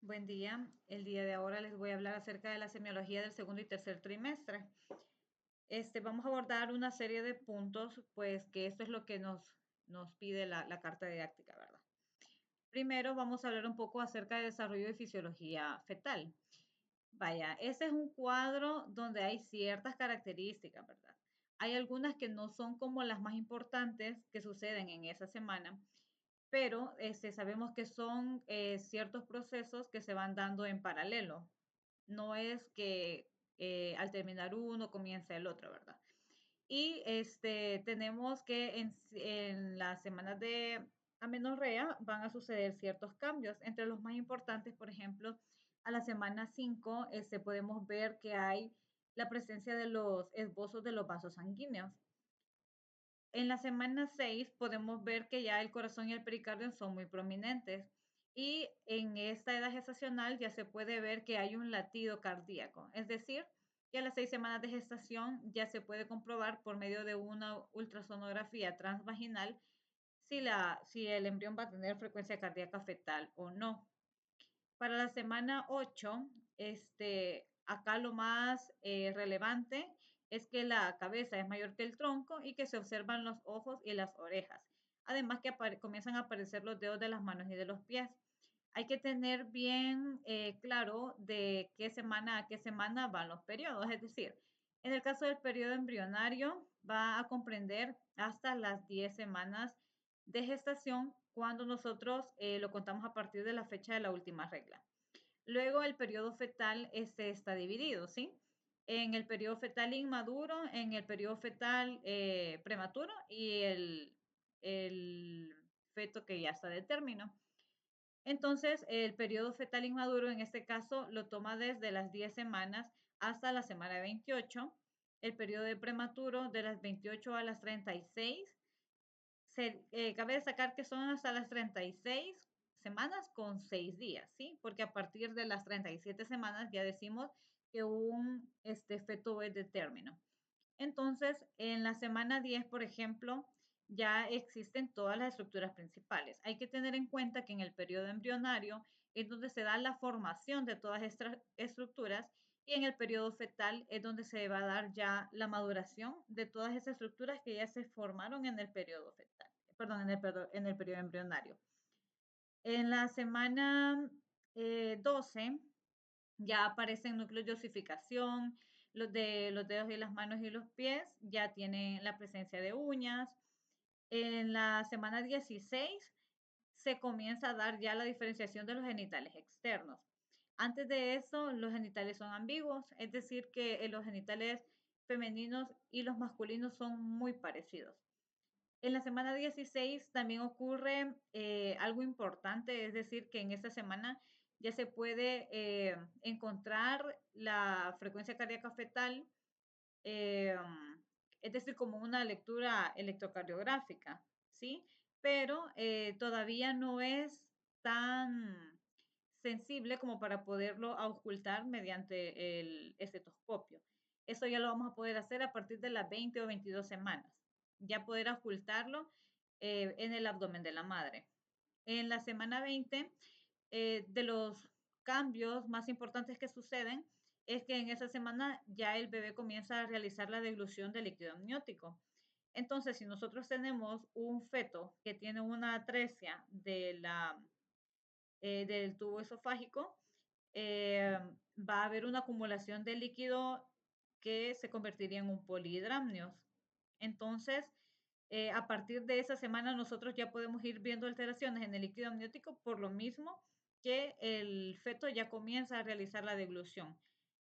Buen día. El día de ahora les voy a hablar acerca de la semiología del segundo y tercer trimestre. Vamos a abordar una serie de puntos, pues que esto es lo que nos pide la carta didáctica, ¿verdad? Primero vamos a hablar un poco acerca de desarrollo de fisiología fetal. Vaya, este es un cuadro donde hay ciertas características, ¿verdad? Hay algunas que no son como las más importantes que suceden en esa semana, pero sabemos que son ciertos procesos que se van dando en paralelo. No es que al terminar uno comienza el otro, ¿verdad? Y tenemos que en las semanas de amenorrea van a suceder ciertos cambios. Entre los más importantes, por ejemplo, a la semana 5 podemos ver que hay la presencia de los esbozos de los vasos sanguíneos. En la semana 6 podemos ver que ya el corazón y el pericardio son muy prominentes. Y en esta edad gestacional ya se puede ver que hay un latido cardíaco. Es decir, que a las 6 semanas de gestación ya se puede comprobar por medio de una ultrasonografía transvaginal si el embrión va a tener frecuencia cardíaca fetal o no. Para la semana 8, acá lo más relevante es que la cabeza es mayor que el tronco y que se observan los ojos y las orejas. Además que comienzan a aparecer los dedos de las manos y de los pies. Hay que tener bien claro de qué semana a qué semana van los periodos. Es decir, en el caso del periodo embrionario va a comprender hasta las 10 semanas de gestación cuando nosotros lo contamos a partir de la fecha de la última regla. Luego el periodo fetal está dividido, ¿sí? En el periodo fetal inmaduro, en el periodo fetal prematuro y el feto que ya está de término. Entonces, el periodo fetal inmaduro en este caso lo toma desde las 10 semanas hasta la semana 28. El periodo de prematuro de las 28 a las 36. Cabe destacar que son hasta las 36 semanas con 6 días, ¿sí? Porque a partir de las 37 semanas ya decimos que un feto es de término. Entonces, en la semana 10, por ejemplo, ya existen todas las estructuras principales. Hay que tener en cuenta que en el periodo embrionario es donde se da la formación de todas estas estructuras y en el periodo fetal es donde se va a dar ya la maduración de todas esas estructuras que ya se formaron en el periodo fetal, perdón, en el periodo embrionario. En la semana 12 ya aparecen núcleos de osificación, los dedos y las manos y los pies ya tienen la presencia de uñas. En la semana 16 se comienza a dar ya la diferenciación de los genitales externos. Antes de eso, los genitales son ambiguos, es decir, que los genitales femeninos y los masculinos son muy parecidos. En la semana 16 también ocurre algo importante, es decir, que en esta semana ya se puede encontrar la frecuencia cardíaca fetal, eh, es decir, como una lectura electrocardiográfica, ¿sí? Pero todavía no es tan sensible como para poderlo ocultar mediante el estetoscopio. Eso ya lo vamos a poder hacer a partir de las 20 o 22 semanas, ya poder ocultarlo en el abdomen de la madre. En la semana 20, de los cambios más importantes que suceden es que en esa semana ya el bebé comienza a realizar la deglución del líquido amniótico. Entonces, si nosotros tenemos un feto que tiene una atresia del tubo esofágico, eh, va a haber una acumulación de líquido que se convertiría en un polihidramnios. Entonces, a partir de esa semana nosotros ya podemos ir viendo alteraciones en el líquido amniótico por lo mismo que el feto ya comienza a realizar la deglución.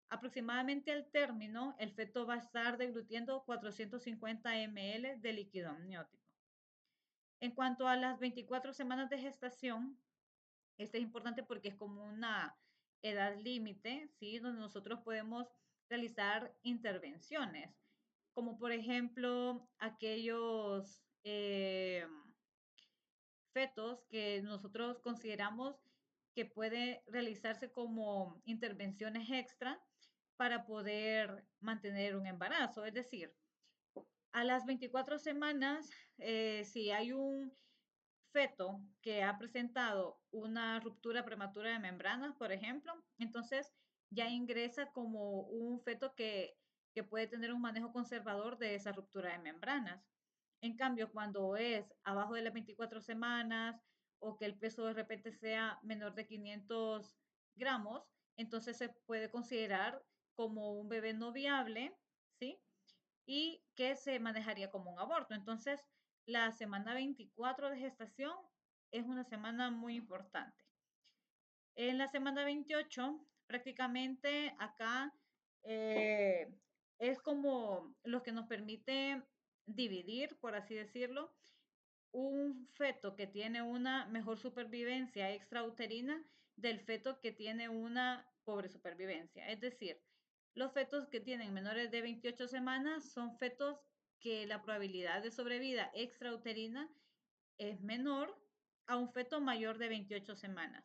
Aproximadamente al término, el feto va a estar deglutiendo 450 ml de líquido amniótico. En cuanto a las 24 semanas de gestación, este es importante porque es como una edad límite, ¿sí? Donde nosotros podemos realizar intervenciones, como por ejemplo aquellos fetos que nosotros consideramos que puede realizarse como intervenciones extra para poder mantener un embarazo. Es decir, a las 24 semanas, si hay un feto que ha presentado una ruptura prematura de membranas, por ejemplo, entonces ya ingresa como un feto que puede tener un manejo conservador de esa ruptura de membranas. En cambio, cuando es abajo de las 24 semanas o que el peso de repente sea menor de 500 gramos, entonces se puede considerar como un bebé no viable, ¿sí? Y que se manejaría como un aborto. Entonces, la semana 24 de gestación es una semana muy importante. En la semana 28, prácticamente acá eh, es como lo que nos permite dividir, por así decirlo, un feto que tiene una mejor supervivencia extrauterina del feto que tiene una pobre supervivencia. Es decir, los fetos que tienen menores de 28 semanas son fetos que la probabilidad de sobrevida extrauterina es menor a un feto mayor de 28 semanas.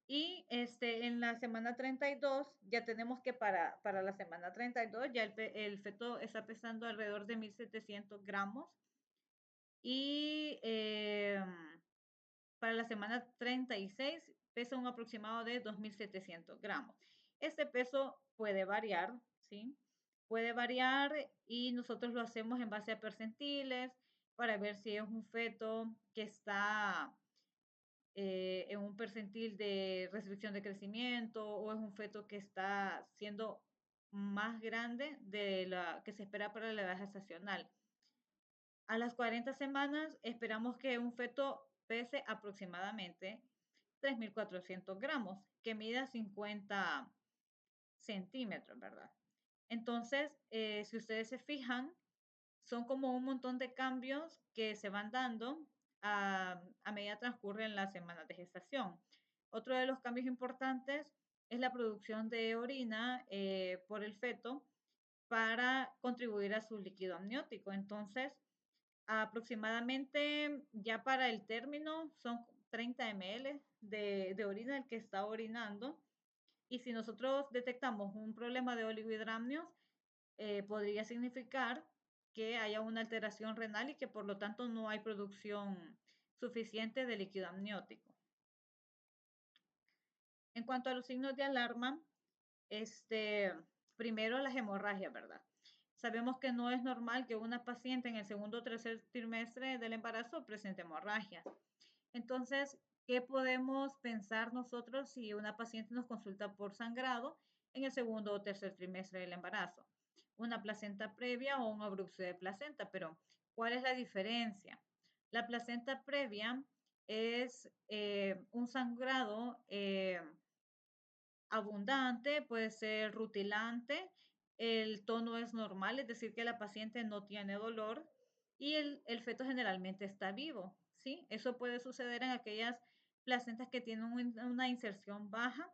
Y en la semana 32 ya tenemos que para la semana 32 ya el feto está pesando alrededor de 1.700 gramos y para la semana 36 pesa un aproximado de 2.700 gramos. Este peso puede variar, ¿sí? Puede variar y nosotros lo hacemos en base a percentiles para ver si es un feto que está en un percentil de restricción de crecimiento o es un feto que está siendo más grande de la que se espera para la edad gestacional. A las 40 semanas esperamos que un feto pese aproximadamente 3.400 gramos, que mida 50 centímetros, ¿verdad? Entonces, si ustedes se fijan, son como un montón de cambios que se van dando a medida que transcurren las semanas de gestación. Otro de los cambios importantes es la producción de orina por el feto para contribuir a su líquido amniótico. Entonces, aproximadamente ya para el término son 30 ml de orina el que está orinando. Y si nosotros detectamos un problema de oligohidramnios, podría significar que haya una alteración renal y que por lo tanto no hay producción suficiente de líquido amniótico. En cuanto a los signos de alarma, primero las hemorragias, ¿verdad? Sabemos que no es normal que una paciente en el segundo o tercer trimestre del embarazo presente hemorragias. Entonces, ¿qué podemos pensar nosotros si una paciente nos consulta por sangrado en el segundo o tercer trimestre del embarazo? Una placenta previa o un abrupto de placenta, pero ¿cuál es la diferencia? La placenta previa es un sangrado abundante, puede ser rutilante, el tono es normal, es decir, que la paciente no tiene dolor y el feto generalmente está vivo, ¿sí? Eso puede suceder en aquellas placentas que tienen una inserción baja,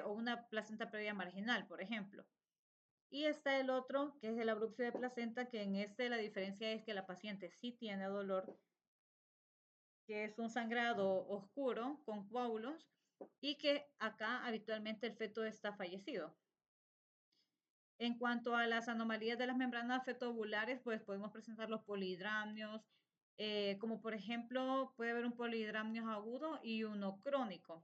o una placenta previa marginal, por ejemplo. Y está el otro, que es el abrupto de placenta, que en este la diferencia es que la paciente sí tiene dolor, que es un sangrado oscuro con coágulos y que acá habitualmente el feto está fallecido. En cuanto a las anomalías de las membranas fetovulares, pues podemos presentar los polihidramnios, como por ejemplo puede haber un polihidramnio agudo y uno crónico.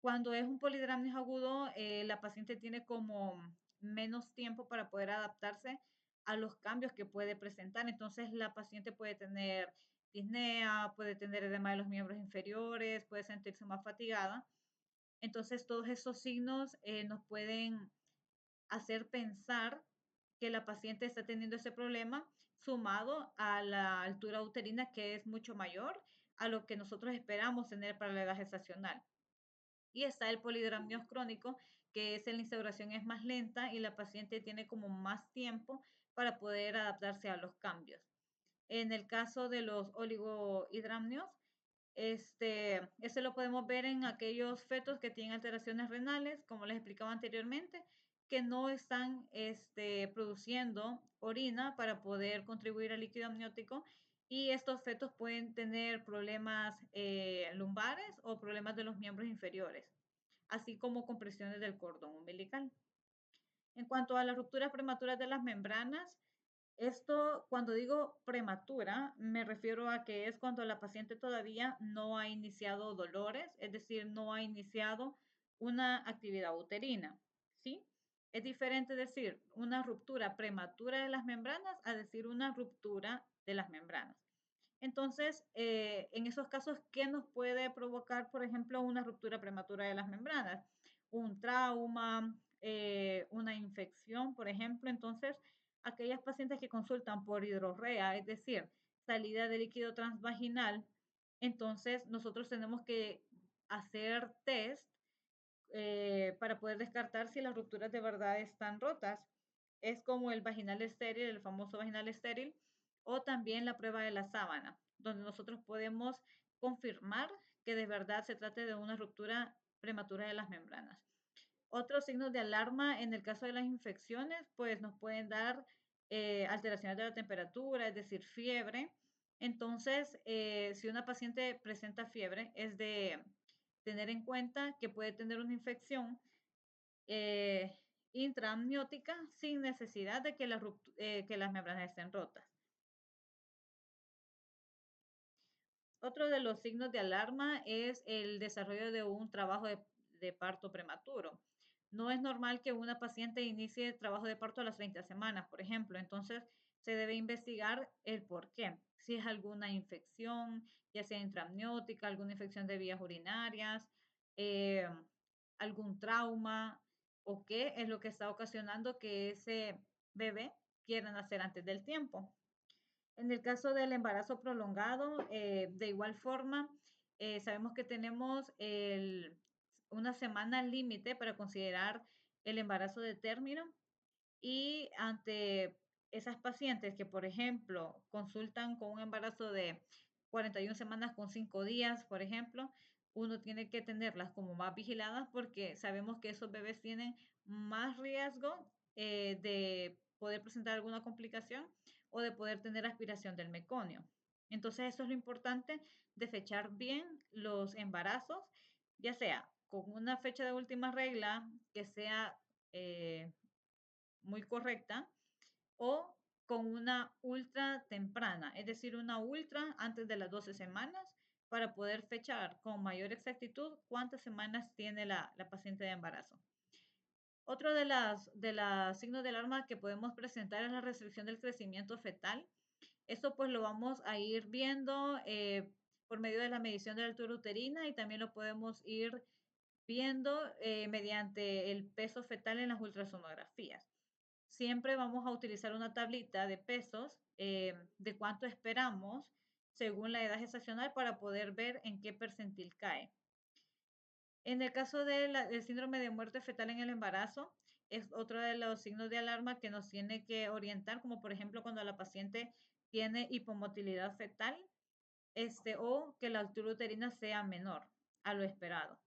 Cuando es un polihidramnio agudo, la paciente tiene como menos tiempo para poder adaptarse a los cambios que puede presentar. Entonces la paciente puede tener disnea, puede tener edema de los miembros inferiores, puede sentirse más fatigada. Entonces todos esos signos nos pueden hacer pensar que la paciente está teniendo ese problema sumado a la altura uterina que es mucho mayor a lo que nosotros esperamos tener para la edad gestacional. Y está el polidramnios crónico, que es la instauración es más lenta y la paciente tiene como más tiempo para poder adaptarse a los cambios. En el caso de los oligohidramnios, este lo podemos ver en aquellos fetos que tienen alteraciones renales, como les explicaba anteriormente, que no están produciendo orina para poder contribuir al líquido amniótico y estos fetos pueden tener problemas lumbares o problemas de los miembros inferiores, así como compresiones del cordón umbilical. En cuanto a las rupturas prematuras de las membranas, Esto, cuando digo prematura, me refiero a que es cuando la paciente todavía no ha iniciado dolores, es decir, no ha iniciado una actividad uterina, ¿sí? Es diferente decir una ruptura prematura de las membranas a decir una ruptura de las membranas. Entonces, en esos casos, ¿qué nos puede provocar, por ejemplo, una ruptura prematura de las membranas? Un trauma, una infección, por ejemplo. Entonces, aquellas pacientes que consultan por hidrorrea, es decir, salida de líquido transvaginal, entonces nosotros tenemos que hacer test para poder descartar si las rupturas de verdad están rotas. Es como el vaginal estéril, el famoso vaginal estéril, o también la prueba de la sábana, donde nosotros podemos confirmar que de verdad se trate de una ruptura prematura de las membranas. Otros signos de alarma en el caso de las infecciones, pues nos pueden dar alteraciones de la temperatura, es decir, fiebre. Entonces, si una paciente presenta fiebre, es de tener en cuenta que puede tener una infección eh, intraamniótica sin necesidad de que, que las membranas estén rotas. Otro de los signos de alarma es el desarrollo de un trabajo de parto prematuro. No es normal que una paciente inicie trabajo de parto a las 30 semanas, por ejemplo. Entonces, se debe investigar el por qué. Si es alguna infección, ya sea intraamniótica, alguna infección de vías urinarias, eh, algún trauma o qué es lo que está ocasionando que ese bebé quiera nacer antes del tiempo. En el caso del embarazo prolongado, de igual forma, sabemos que tenemos una semana límite para considerar el embarazo de término y ante esas pacientes que, por ejemplo, consultan con un embarazo de 41 semanas con 5 días, por ejemplo, uno tiene que tenerlas como más vigiladas porque sabemos que esos bebés tienen más riesgo de poder presentar alguna complicación o de poder tener aspiración del meconio. Entonces, eso es lo importante de fechar bien los embarazos, ya sea con una fecha de última regla que sea muy correcta o con una ultra temprana, es decir, una ultra antes de las 12 semanas para poder fechar con mayor exactitud cuántas semanas tiene la paciente de embarazo. Otro de las signos de alarma que podemos presentar es la restricción del crecimiento fetal. Esto pues lo vamos a ir viendo por medio de la medición de la altura uterina y también lo podemos ir viendo mediante el peso fetal en las ultrasonografías. Siempre vamos a utilizar una tablita de pesos de cuánto esperamos según la edad gestacional para poder ver en qué percentil cae. En el caso del síndrome de muerte fetal en el embarazo, es otro de los signos de alarma que nos tiene que orientar, como por ejemplo cuando la paciente tiene hipomotilidad fetal o que la altura uterina sea menor a lo esperado.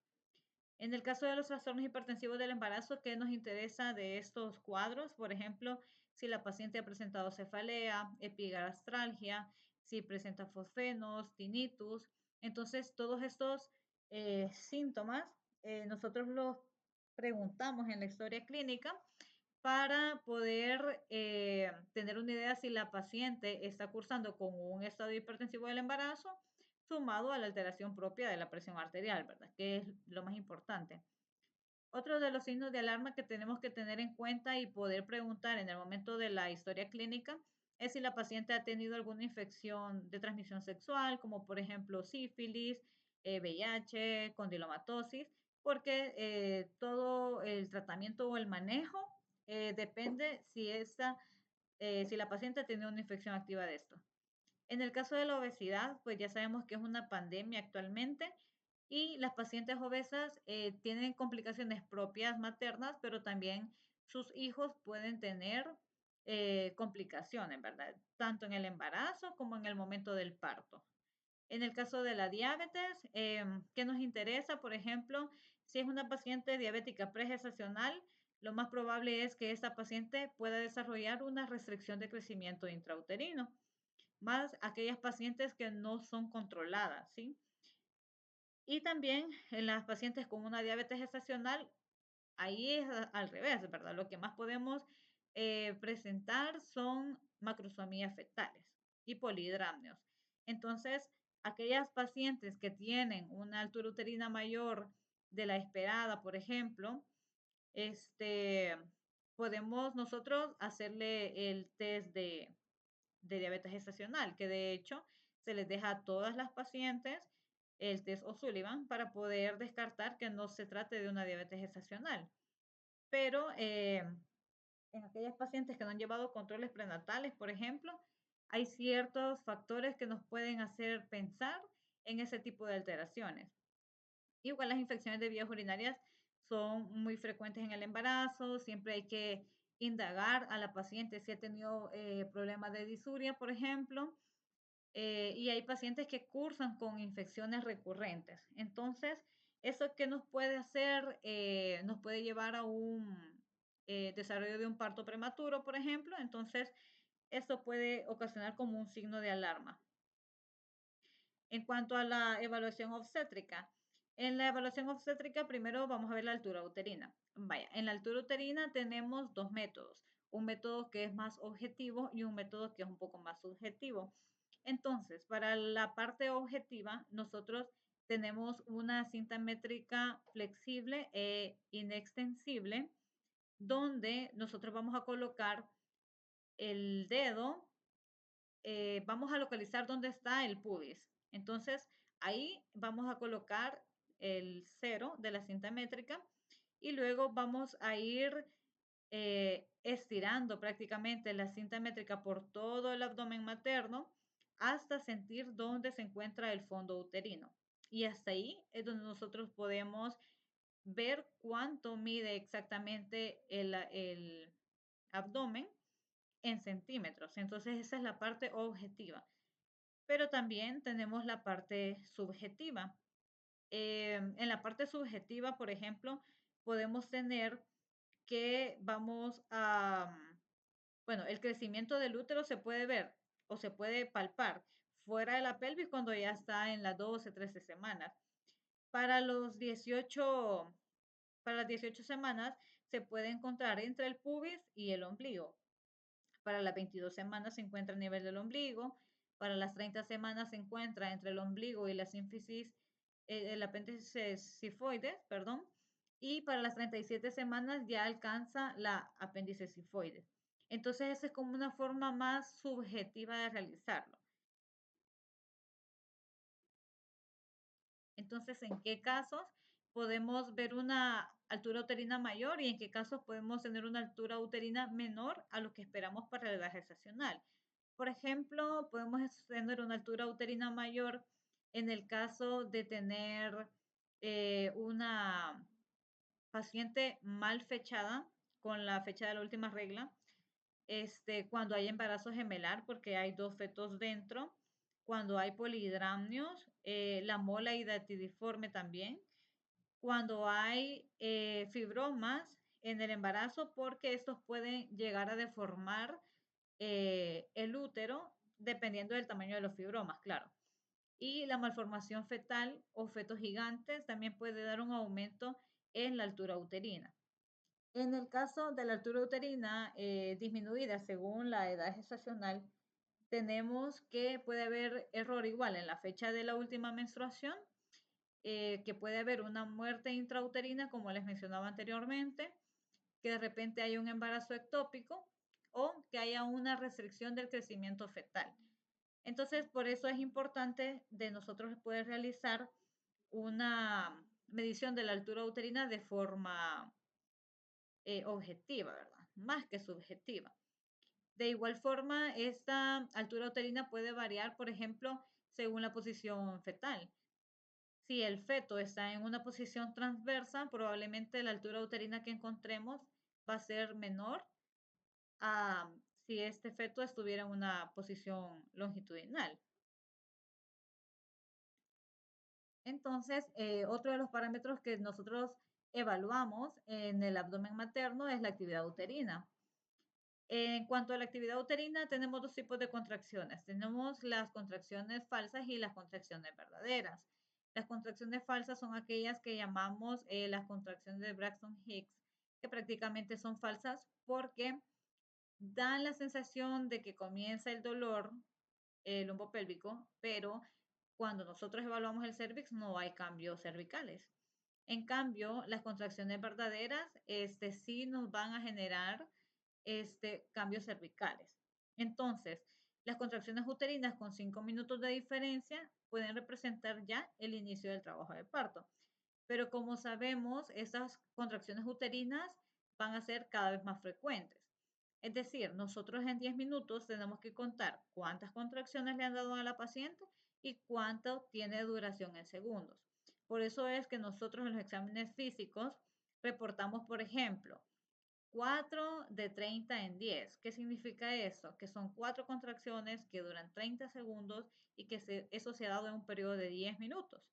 En el caso de los trastornos hipertensivos del embarazo, ¿qué nos interesa de estos cuadros? Por ejemplo, si la paciente ha presentado cefalea, epigastralgia, si presenta fosfenos, tinnitus. Entonces, todos estos síntomas nosotros los preguntamos en la historia clínica para poder tener una idea si la paciente está cursando con un estado hipertensivo del embarazo sumado a la alteración propia de la presión arterial, ¿verdad? Que es lo más importante. Otro de los signos de alarma que tenemos que tener en cuenta y poder preguntar en el momento de la historia clínica es si la paciente ha tenido alguna infección de transmisión sexual, como por ejemplo sífilis, VIH, condilomatosis, porque todo el tratamiento o el manejo depende si la paciente ha tenido una infección activa de esto. En el caso de la obesidad, pues ya sabemos que es una pandemia actualmente y las pacientes obesas tienen complicaciones propias maternas, pero también sus hijos pueden tener complicaciones, ¿verdad? Tanto en el embarazo como en el momento del parto. En el caso de la diabetes, ¿qué nos interesa? Por ejemplo, si es una paciente diabética pregestacional, lo más probable es que esta paciente pueda desarrollar una restricción de crecimiento intrauterino más aquellas pacientes que no son controladas, ¿sí? Y también en las pacientes con una diabetes gestacional, ahí es al revés, ¿verdad? Lo que más podemos presentar son macrosomías fetales y polidramnios. Entonces, aquellas pacientes que tienen una altura uterina mayor de la esperada, por ejemplo, este, podemos nosotros hacerle el test de diabetes gestacional, que de hecho se les deja a todas las pacientes el test O'Sullivan para poder descartar que no se trate de una diabetes gestacional. Pero en aquellas pacientes que no han llevado controles prenatales, por ejemplo, hay ciertos factores que nos pueden hacer pensar en ese tipo de alteraciones. Igual las infecciones de vías urinarias son muy frecuentes en el embarazo, siempre hay que indagar a la paciente si ha tenido problemas de disuria, por ejemplo, y hay pacientes que cursan con infecciones recurrentes. Entonces, ¿eso qué nos puede hacer? Nos puede llevar a un desarrollo de un parto prematuro, por ejemplo. Entonces, esto puede ocasionar como un signo de alarma. En cuanto a la evaluación obstétrica, en la evaluación obstétrica primero vamos a ver la altura uterina. Vaya, en la altura uterina tenemos dos métodos, un método que es más objetivo y un método que es un poco más subjetivo. Entonces, para la parte objetiva, nosotros tenemos una cinta métrica flexible e inextensible, donde nosotros vamos a colocar el dedo, vamos a localizar dónde está el pubis. Entonces, ahí vamos a colocar el cero de la cinta métrica y luego vamos a ir estirando prácticamente la cinta métrica por todo el abdomen materno hasta sentir dónde se encuentra el fondo uterino. Y hasta ahí es donde nosotros podemos ver cuánto mide exactamente el abdomen en centímetros. Entonces esa es la parte objetiva. Pero también tenemos la parte subjetiva. En la parte subjetiva, por ejemplo, podemos tener que vamos a, bueno, el crecimiento del útero se puede ver o se puede palpar fuera de la pelvis cuando ya está en las 12, 13 semanas. Para los 18, para las 18 semanas se puede encontrar entre el pubis y el ombligo. Para las 22 semanas se encuentra a nivel del ombligo. Para las 30 semanas se encuentra entre el ombligo y la sínfisis, el apéndice sifoides, perdón. Y para las 37 semanas ya alcanza la apéndice sifoides. Entonces, esa es como una forma más subjetiva de realizarlo. Entonces, ¿en qué casos podemos ver una altura uterina mayor y en qué casos podemos tener una altura uterina menor a lo que esperamos para la edad gestacional? Por ejemplo, podemos tener una altura uterina mayor en el caso de tener una paciente mal fechada con la fecha de la última regla, cuando hay embarazo gemelar porque hay dos fetos dentro, cuando hay polidramnios, la mola hidatidiforme también, cuando hay fibromas en el embarazo porque estos pueden llegar a deformar el útero dependiendo del tamaño de los fibromas, claro. Y la malformación fetal o fetos gigantes también puede dar un aumento en la altura uterina. En el caso de la altura uterina disminuida según la edad gestacional, tenemos que puede haber error igual en la fecha de la última menstruación, que puede haber una muerte intrauterina, como les mencionaba anteriormente, que de repente haya un embarazo ectópico o que haya una restricción del crecimiento fetal. Entonces, por eso es importante de nosotros poder realizar una medición de la altura uterina de forma objetiva, ¿verdad? Más que subjetiva. De igual forma, esta altura uterina puede variar, por ejemplo, según la posición fetal. Si el feto está en una posición transversa, probablemente la altura uterina que encontremos va a ser menor a si este feto estuviera en una posición longitudinal. Entonces, otro de los parámetros que nosotros evaluamos en el abdomen materno es la actividad uterina. En cuanto a la actividad uterina, tenemos dos tipos de contracciones. Tenemos las contracciones falsas y las contracciones verdaderas. Las contracciones falsas son aquellas que llamamos las contracciones de Braxton Hicks, que prácticamente son falsas porque dan la sensación de que comienza el dolor lumbopélvico, pero cuando nosotros evaluamos el cervix no hay cambios cervicales. En cambio, las contracciones verdaderas sí nos van a generar cambios cervicales. Entonces, las contracciones uterinas con 5 minutos de diferencia pueden representar ya el inicio del trabajo de parto. Pero como sabemos, estas contracciones uterinas van a ser cada vez más frecuentes. Es decir, nosotros en 10 minutos tenemos que contar cuántas contracciones le han dado a la paciente y cuánto tiene duración en segundos. Por eso es que nosotros en los exámenes físicos reportamos, por ejemplo, 4 de 30 en 10. ¿Qué significa eso? Que son 4 contracciones que duran 30 segundos y que eso se ha dado en un periodo de 10 minutos.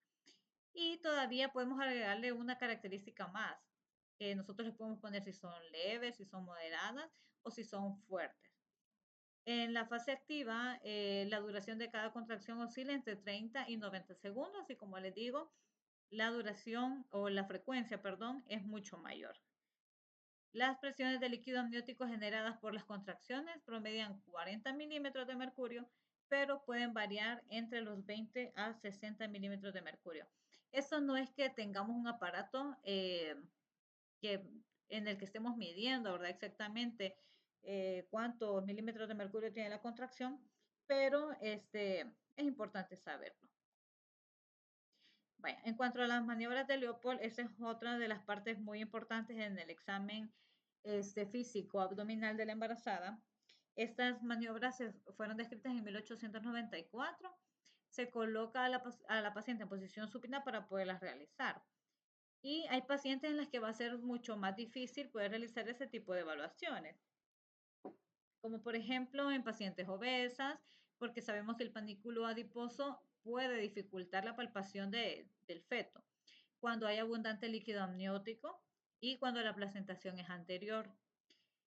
Y todavía podemos agregarle una característica más. Nosotros le podemos poner si son leves, si son moderadas o si son fuertes. En la fase activa, la duración de cada contracción oscila entre 30 y 90 segundos y como les digo, la duración o la frecuencia, perdón, es mucho mayor. Las presiones de líquido amniótico generadas por las contracciones promedian 40 milímetros de mercurio, pero pueden variar entre los 20 a 60 milímetros de mercurio. Eso no es que tengamos un aparato que, en el que estemos midiendo, ¿verdad? Exactamente cuántos milímetros de mercurio tiene la contracción, pero es importante saberlo. Bueno, en cuanto a las maniobras de Leopold, esa es otra de las partes muy importantes en el examen físico abdominal de la embarazada. Estas maniobras fueron descritas en 1894. Se coloca a la paciente en posición supina para poderlas realizar. Y hay pacientes en las que va a ser mucho más difícil poder realizar ese tipo de evaluaciones, como por ejemplo en pacientes obesas, porque sabemos que el panículo adiposo puede dificultar la palpación del feto, cuando hay abundante líquido amniótico y cuando la placentación es anterior.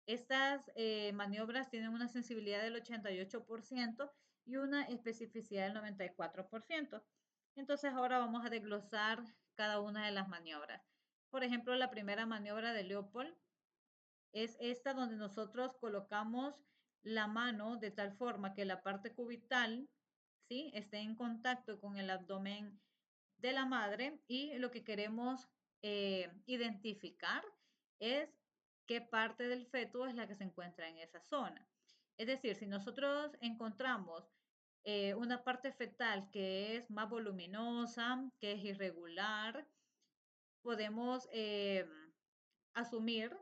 Estas maniobras tienen una sensibilidad del 88% y una especificidad del 94%. Entonces ahora vamos a desglosar cada una de las maniobras. Por ejemplo, la primera maniobra de Leopold es esta donde nosotros colocamos la mano de tal forma que la parte cubital, ¿sí?, esté en contacto con el abdomen de la madre y lo que queremos identificar es qué parte del feto es la que se encuentra en esa zona. Es decir, si nosotros encontramos una parte fetal que es más voluminosa, que es irregular, podemos asumir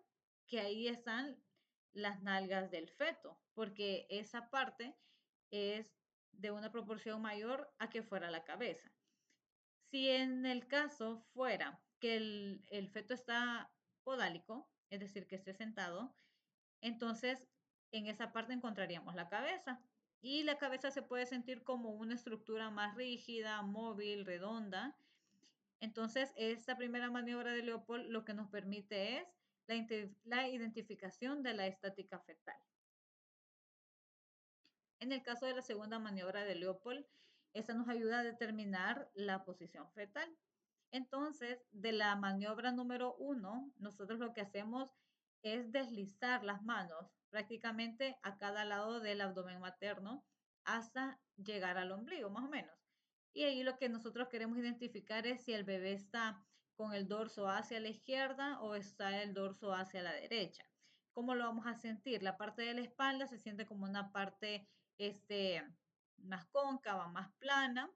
que ahí están las nalgas del feto, porque esa parte es de una proporción mayor a que fuera la cabeza. Si en el caso fuera que el feto está podálico, es decir, que esté sentado, entonces en esa parte encontraríamos la cabeza. Y la cabeza se puede sentir como una estructura más rígida, móvil, redonda. Entonces, esta primera maniobra de Leopold lo que nos permite es la identificación de la estática fetal. En el caso de la segunda maniobra de Leopold, esta nos ayuda a determinar la posición fetal. Entonces, de la maniobra número 1, nosotros lo que hacemos es deslizar las manos prácticamente a cada lado del abdomen materno hasta llegar al ombligo, más o menos. Y ahí lo que nosotros queremos identificar es si el bebé está con el dorso hacia la izquierda o está el dorso hacia la derecha. ¿Cómo lo vamos a sentir? La parte de la espalda se siente como una parte más cóncava, más plana,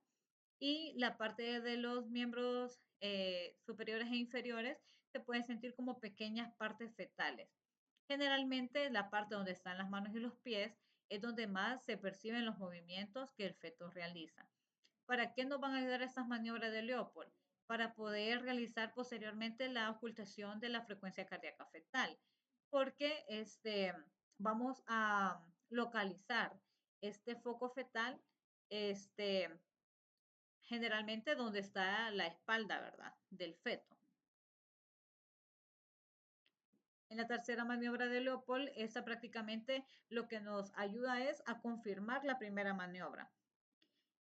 y la parte de los miembros superiores e inferiores se pueden sentir como pequeñas partes fetales. Generalmente la parte donde están las manos y los pies es donde más se perciben los movimientos que el feto realiza. ¿Para qué nos van a ayudar estas maniobras de Leopold? Para poder realizar posteriormente la ocultación de la frecuencia cardíaca fetal, porque vamos a localizar este foco fetal generalmente donde está la espalda, ¿verdad?, del feto. En la tercera maniobra de Leopold, esta prácticamente lo que nos ayuda es a confirmar la primera maniobra.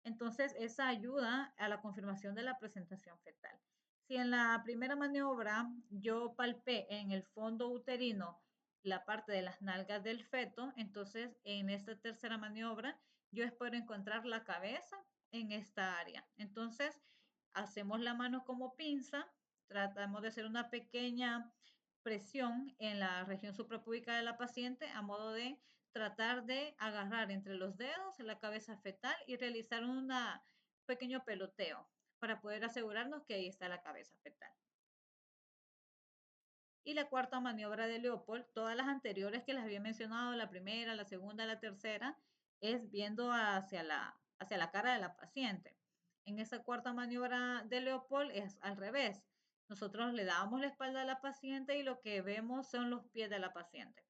Entonces, esa ayuda a la confirmación de la presentación fetal. Si en la primera maniobra yo palpé en el fondo uterino la parte de las nalgas del feto. Entonces, en esta tercera maniobra, yo espero encontrar la cabeza en esta área. Entonces, hacemos la mano como pinza, tratamos de hacer una pequeña presión en la región suprapúbica de la paciente a modo de tratar de agarrar entre los dedos la cabeza fetal y realizar un pequeño peloteo para poder asegurarnos que ahí está la cabeza fetal. Y la cuarta maniobra de Leopold, todas las anteriores que les había mencionado, la primera, la segunda, la tercera, es viendo hacia la cara de la paciente. En esa cuarta maniobra de Leopold es al revés. Nosotros le damos la espalda a la paciente y lo que vemos son los pies de la paciente.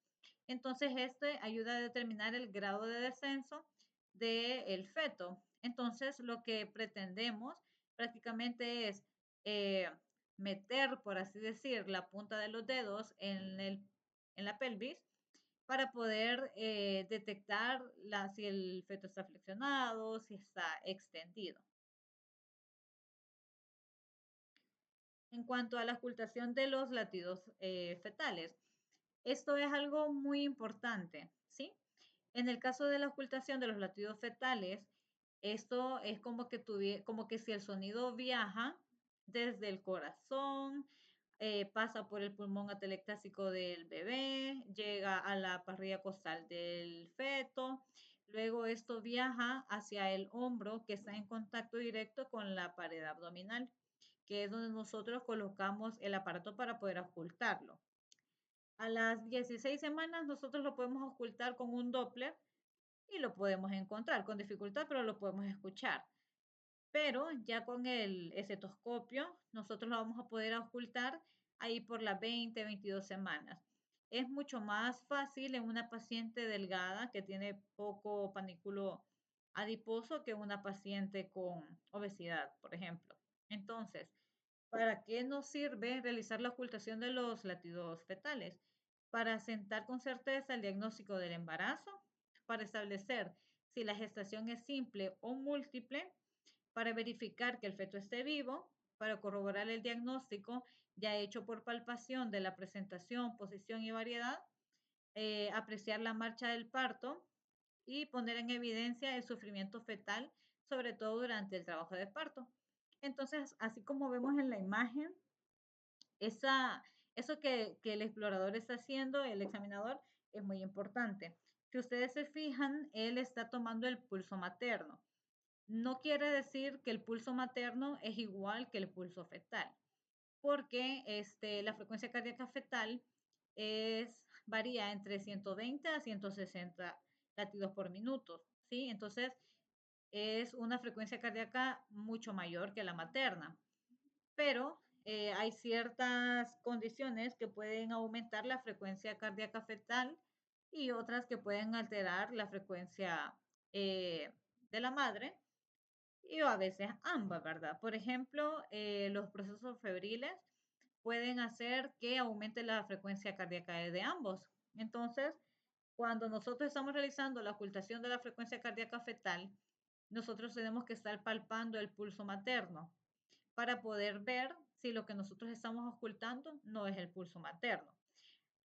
Entonces, este ayuda a determinar el grado de descenso del feto. Entonces, lo que pretendemos prácticamente es eh, meter, por así decir, la punta de los dedos en la pelvis para poder detectar si el feto está flexionado, si está extendido. En cuanto a la ocultación de los latidos fetales, esto es algo muy importante, ¿sí? En el caso de la ocultación de los latidos fetales, esto es como que si el sonido viaja desde el corazón, pasa por el pulmón atelectásico del bebé, llega a la parrilla costal del feto, luego esto viaja hacia el hombro que está en contacto directo con la pared abdominal, que es donde nosotros colocamos el aparato para poder ocultarlo. A las 16 semanas nosotros lo podemos ocultar con un Doppler y lo podemos encontrar con dificultad, pero lo podemos escuchar. Pero ya con el estetoscopio nosotros lo vamos a poder ocultar ahí por las 20, 22 semanas. Es mucho más fácil en una paciente delgada que tiene poco panículo adiposo que una paciente con obesidad, por ejemplo. Entonces, ¿para qué nos sirve realizar la ocultación de los latidos fetales? Para asentar con certeza el diagnóstico del embarazo, para establecer si la gestación es simple o múltiple, para verificar que el feto esté vivo, para corroborar el diagnóstico ya hecho por palpación de la presentación, posición y variedad, apreciar la marcha del parto y poner en evidencia el sufrimiento fetal, sobre todo durante el trabajo de parto. Entonces, así como vemos en la imagen, eso que el explorador está haciendo, el examinador, es muy importante. Si ustedes se fijan, él está tomando el pulso materno. No quiere decir que el pulso materno es igual que el pulso fetal, porque la frecuencia cardíaca fetal varía entre 120 a 160 latidos por minuto, ¿sí? Entonces, es una frecuencia cardíaca mucho mayor que la materna, pero hay ciertas condiciones que pueden aumentar la frecuencia cardíaca fetal y otras que pueden alterar la frecuencia de la madre y a veces ambas, ¿verdad? Por ejemplo, los procesos febriles pueden hacer que aumente la frecuencia cardíaca de ambos. Entonces, cuando nosotros estamos realizando la ocultación de la frecuencia cardíaca fetal, nosotros tenemos que estar palpando el pulso materno para poder ver si lo que nosotros estamos ocultando no es el pulso materno.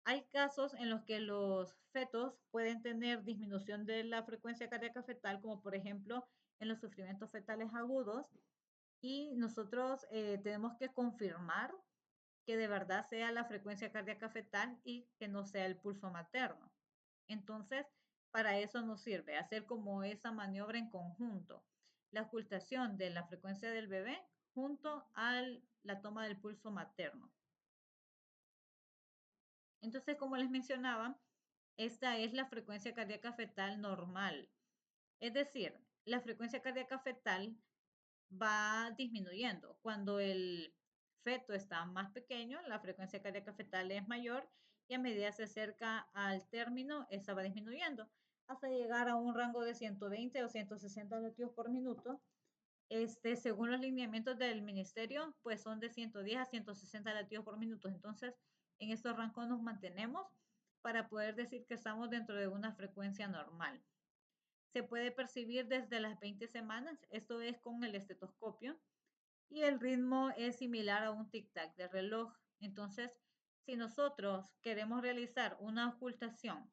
Hay casos en los que los fetos pueden tener disminución de la frecuencia cardíaca fetal, como por ejemplo en los sufrimientos fetales agudos, y nosotros tenemos que confirmar que de verdad sea la frecuencia cardíaca fetal y que no sea el pulso materno. Entonces, para eso nos sirve hacer como esa maniobra en conjunto, la ocultación de la frecuencia del bebé junto a la toma del pulso materno. Entonces, como les mencionaba, esta es la frecuencia cardíaca fetal normal. Es decir, la frecuencia cardíaca fetal va disminuyendo. Cuando el feto está más pequeño, la frecuencia cardíaca fetal es mayor y a medida se acerca al término, esa va disminuyendo hasta llegar a un rango de 120 o 160 latidos por minuto. Según los lineamientos del ministerio, pues son de 110 a 160 latidos por minuto. Entonces, en estos rangos nos mantenemos para poder decir que estamos dentro de una frecuencia normal. Se puede percibir desde las 20 semanas, esto es con el estetoscopio, y el ritmo es similar a un tic-tac de reloj. Entonces, Si nosotros queremos realizar una ocultación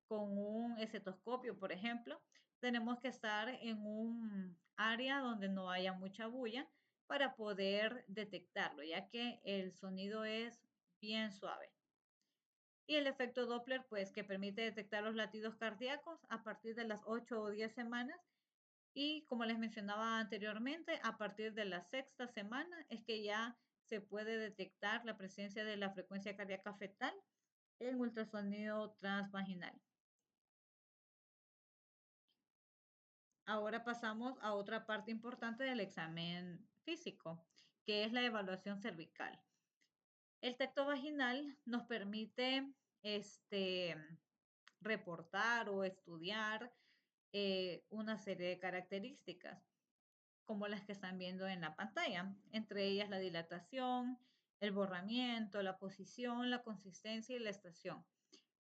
con un estetoscopio, por ejemplo, tenemos que estar en un área donde no haya mucha bulla para poder detectarlo, ya que el sonido es bien suave. Y el efecto Doppler, pues, que permite detectar los latidos cardíacos a partir de las 8 o 10 semanas. Y como les mencionaba anteriormente, a partir de la sexta semana es que ya se puede detectar la presencia de la frecuencia cardíaca fetal en ultrasonido transvaginal. Ahora pasamos a otra parte importante del examen físico, que es la evaluación cervical. El tacto vaginal nos permite reportar o estudiar una serie de características, como las que están viendo en la pantalla, entre ellas la dilatación, el borramiento, la posición, la consistencia y la estación.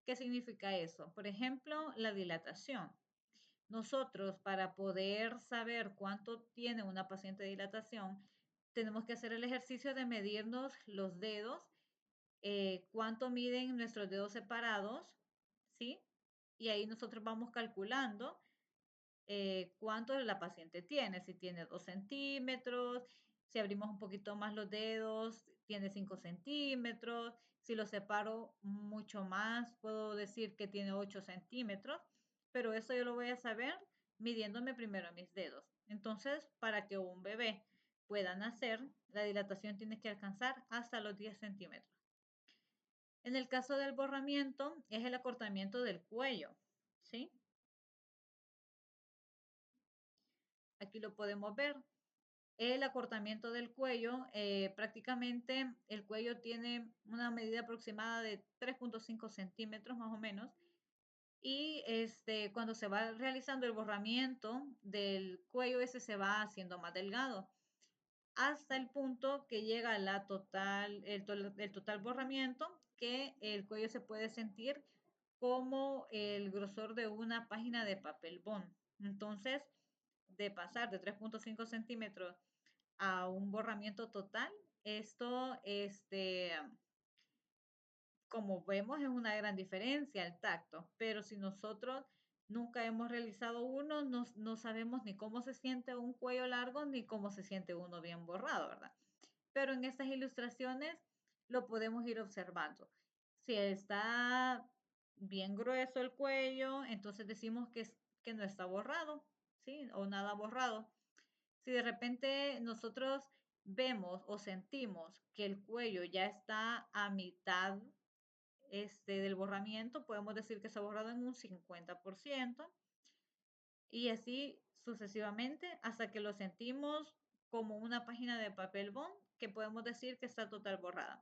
¿Qué significa eso? Por ejemplo, la dilatación. Nosotros, para poder saber cuánto tiene una paciente de dilatación, tenemos que hacer el ejercicio de medirnos los dedos, cuánto miden nuestros dedos separados, ¿sí? Y ahí nosotros vamos calculando cuánto la paciente tiene, si tiene 2 centímetros, si abrimos un poquito más los dedos, tiene 5 centímetros, si lo separo mucho más, puedo decir que tiene 8 centímetros, pero eso yo lo voy a saber midiéndome primero mis dedos. Entonces, para que un bebé pueda nacer, la dilatación tiene que alcanzar hasta los 10 centímetros. En el caso del borramiento, es el acortamiento del cuello, ¿sí? Aquí lo podemos ver. El acortamiento del cuello, prácticamente el cuello tiene una medida aproximada de 3.5 centímetros más o menos. Y cuando se va realizando el borramiento del cuello, ese se va haciendo más delgado hasta el punto que llega el total borramiento, que el cuello se puede sentir como el grosor de una página de papel bond. Entonces, de pasar de 3.5 centímetros a un borramiento total, esto, como vemos, es una gran diferencia el tacto, pero si nosotros nunca hemos realizado uno, no sabemos ni cómo se siente un cuello largo ni cómo se siente uno bien borrado, ¿verdad? Pero en estas ilustraciones lo podemos ir observando. Si está bien grueso el cuello, entonces decimos que no está borrado, ¿sí? O nada borrado. Si de repente nosotros vemos o sentimos que el cuello ya está a mitad del borramiento, podemos decir que está borrado en un 50% y así sucesivamente hasta que lo sentimos como una página de papel bond que podemos decir que está total borrada.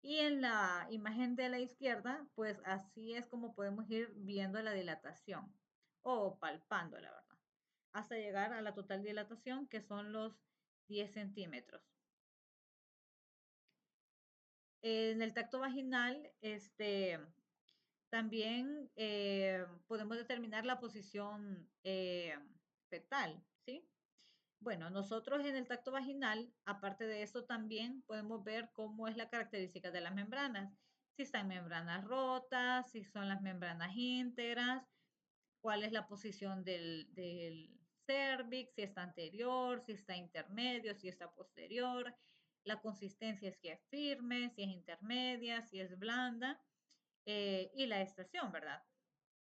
Y en la imagen de la izquierda, pues así es como podemos ir viendo la dilatación o palpando, la verdad, hasta llegar a la total dilatación que son los 10 centímetros. En el tacto vaginal, también podemos determinar la posición fetal, ¿sí? Bueno, nosotros en el tacto vaginal, aparte de eso, también podemos ver cómo es la característica de las membranas. Si están membranas rotas, si son las membranas íntegras, cuál es la posición del cervix, si está anterior, si está intermedio, si está posterior, la consistencia si es firme, si es intermedia, si es blanda, y la estación, ¿verdad?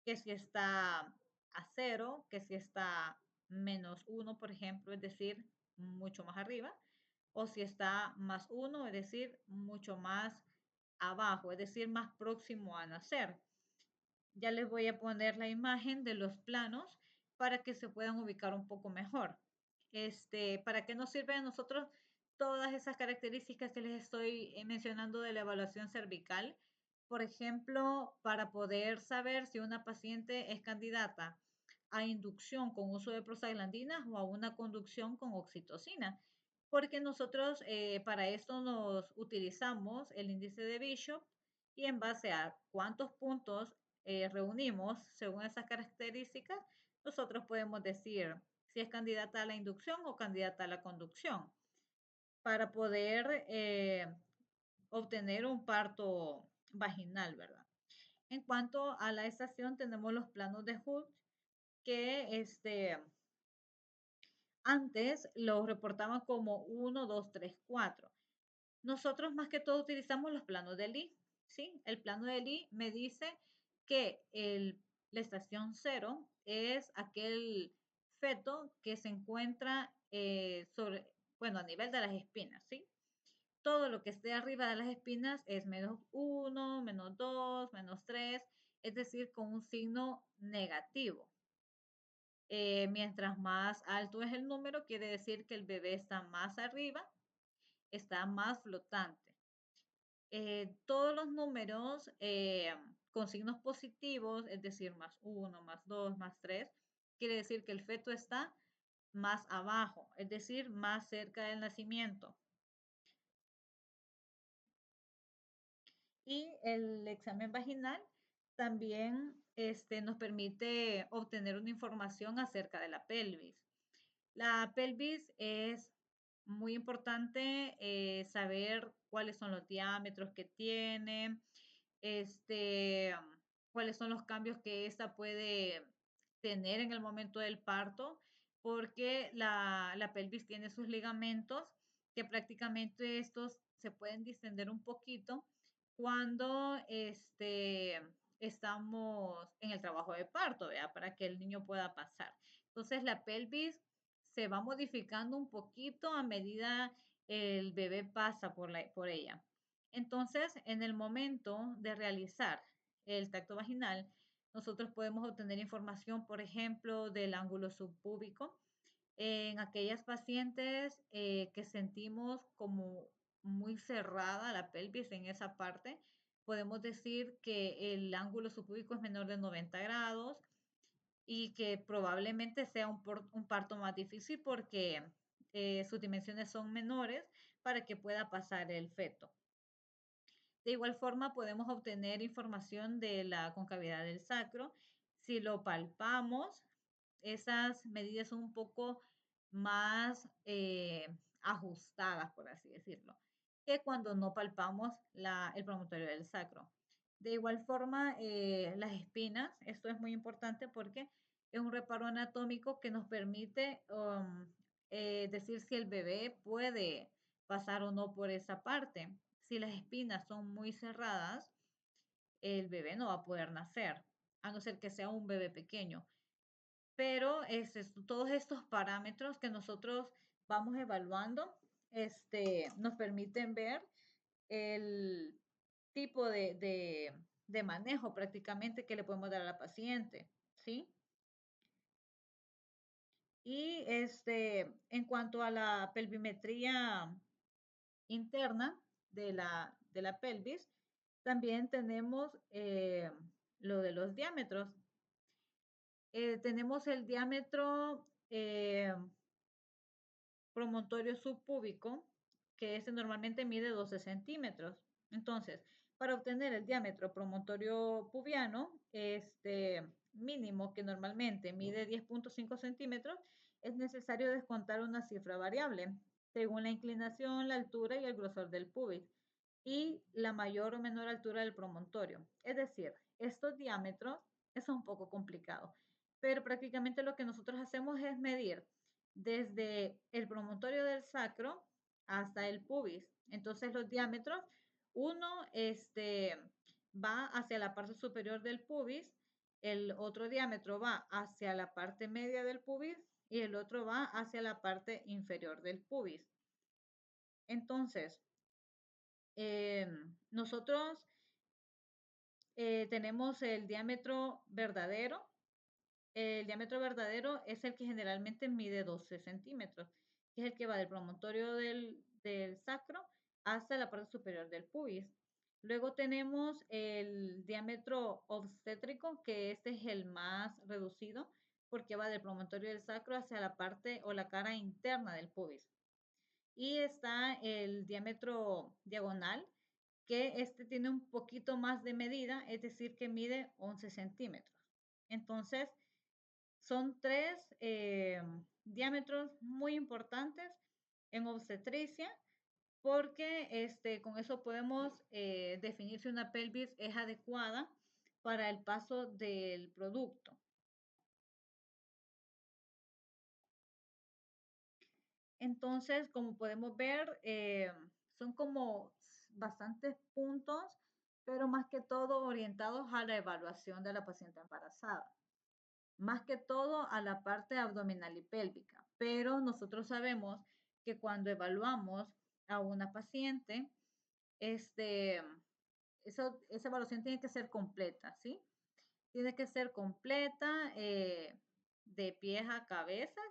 Que si está a cero, que si está -1, por ejemplo, es decir, mucho más arriba, o si está +1, es decir, mucho más abajo, es decir, más próximo a nacer. Ya les voy a poner la imagen de los planos para que se puedan ubicar un poco mejor. ¿Para qué nos sirven a nosotros todas esas características que les estoy mencionando de la evaluación cervical? Por ejemplo, para poder saber si una paciente es candidata a inducción con uso de prostaglandinas o a una conducción con oxitocina, porque nosotros para esto nos utilizamos el índice de Bishop y en base a cuántos puntos reunimos según esas características, nosotros podemos decir si es candidata a la inducción o candidata a la conducción. Para poder obtener un parto vaginal, ¿verdad? En cuanto a la estación, tenemos los planos de Hood, que antes los reportaban como 1, 2, 3, 4. Nosotros más que todo utilizamos los planos de Lee, ¿sí? El plano de Lee me dice que la estación 0 es aquel feto que se encuentra bueno, a nivel de las espinas, ¿sí? Todo lo que esté arriba de las espinas es -1, -2, -3, es decir, con un signo negativo. Mientras más alto es el número, quiere decir que el bebé está más arriba, está más flotante. Todos los números con signos positivos, es decir, +1, +2, +3, quiere decir que el feto está más abajo, es decir, más cerca del nacimiento. Y el examen vaginal también nos permite obtener una información acerca de la pelvis. La pelvis es muy importante saber cuáles son los diámetros que tiene, este, cuáles son los cambios que ésta puede tener en el momento del parto, porque la pelvis tiene sus ligamentos que prácticamente estos se pueden distender un poquito cuando estamos en el trabajo de parto, ¿verdad? Para que el niño pueda pasar. Entonces la pelvis se va modificando un poquito a medida el bebé pasa por ella. Entonces, en el momento de realizar el tacto vaginal, nosotros podemos obtener información, por ejemplo, del ángulo subpúbico. En aquellas pacientes que sentimos como muy cerrada la pelvis en esa parte, podemos decir que el ángulo subpúbico es menor de 90 grados y que probablemente sea un parto más difícil porque sus dimensiones son menores para que pueda pasar el feto. De igual forma, podemos obtener información de la concavidad del sacro. Si lo palpamos, esas medidas son un poco más ajustadas, por así decirlo, que cuando no palpamos el promontorio del sacro. De igual forma, las espinas, esto es muy importante porque es un reparo anatómico que nos permite decir si el bebé puede pasar o no por esa parte. Si las espinas son muy cerradas, el bebé no va a poder nacer, a no ser que sea un bebé pequeño. Pero todos estos parámetros que nosotros vamos evaluando nos permiten ver el tipo de manejo prácticamente que le podemos dar a la paciente, ¿sí? Y en cuanto a la pelvimetría interna de la pelvis, también tenemos lo de los diámetros. Tenemos el diámetro promontorio subpúbico, que este normalmente mide 12 centímetros. Entonces, para obtener el diámetro promontorio pubiano, mínimo, que normalmente mide 10.5 centímetros, es necesario descontar una cifra variable, según la inclinación, la altura y el grosor del pubis, y la mayor o menor altura del promontorio. Es decir, estos diámetros es un poco complicado, pero prácticamente lo que nosotros hacemos es medir desde el promontorio del sacro hasta el pubis. Entonces los diámetros, uno va hacia la parte superior del pubis, el otro diámetro va hacia la parte media del pubis y el otro va hacia la parte inferior del pubis. Entonces, nosotros tenemos el diámetro verdadero. El diámetro verdadero es el que generalmente mide 12 centímetros, que es el que va del promontorio del sacro hasta la parte superior del pubis. Luego tenemos el diámetro obstétrico, que este es el más reducido, porque va del promontorio del sacro hacia la parte o la cara interna del pubis. Y está el diámetro diagonal, que este tiene un poquito más de medida, es decir, que mide 11 centímetros. Entonces, son tres diámetros muy importantes en obstetricia porque con eso podemos definir si una pelvis es adecuada para el paso del producto. Entonces, como podemos ver, son como bastantes puntos, pero más que todo orientados a la evaluación de la paciente embarazada. Más que todo a la parte abdominal y pélvica. Pero nosotros sabemos que cuando evaluamos a una paciente, este, esa evaluación tiene que ser completa, ¿sí? Tiene que ser completa, de pies a cabeza.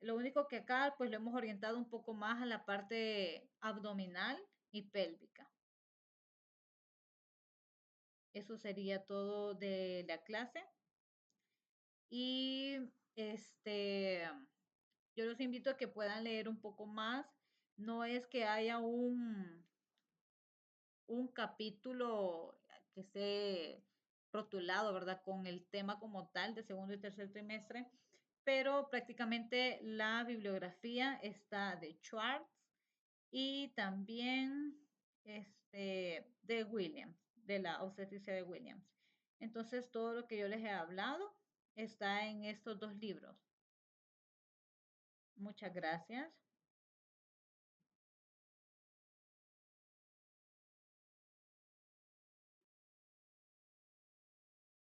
Lo único que acá pues lo hemos orientado un poco más a la parte abdominal y pélvica. Eso sería todo de la clase. Y yo los invito a que puedan leer un poco más. No es que haya un capítulo que esté rotulado, ¿verdad? Con el tema como tal de segundo y tercer trimestre, pero prácticamente la bibliografía está de Schwartz y también de Williams, de la obstetricia de Williams. Entonces, todo lo que yo les he hablado está en estos dos libros. Muchas gracias.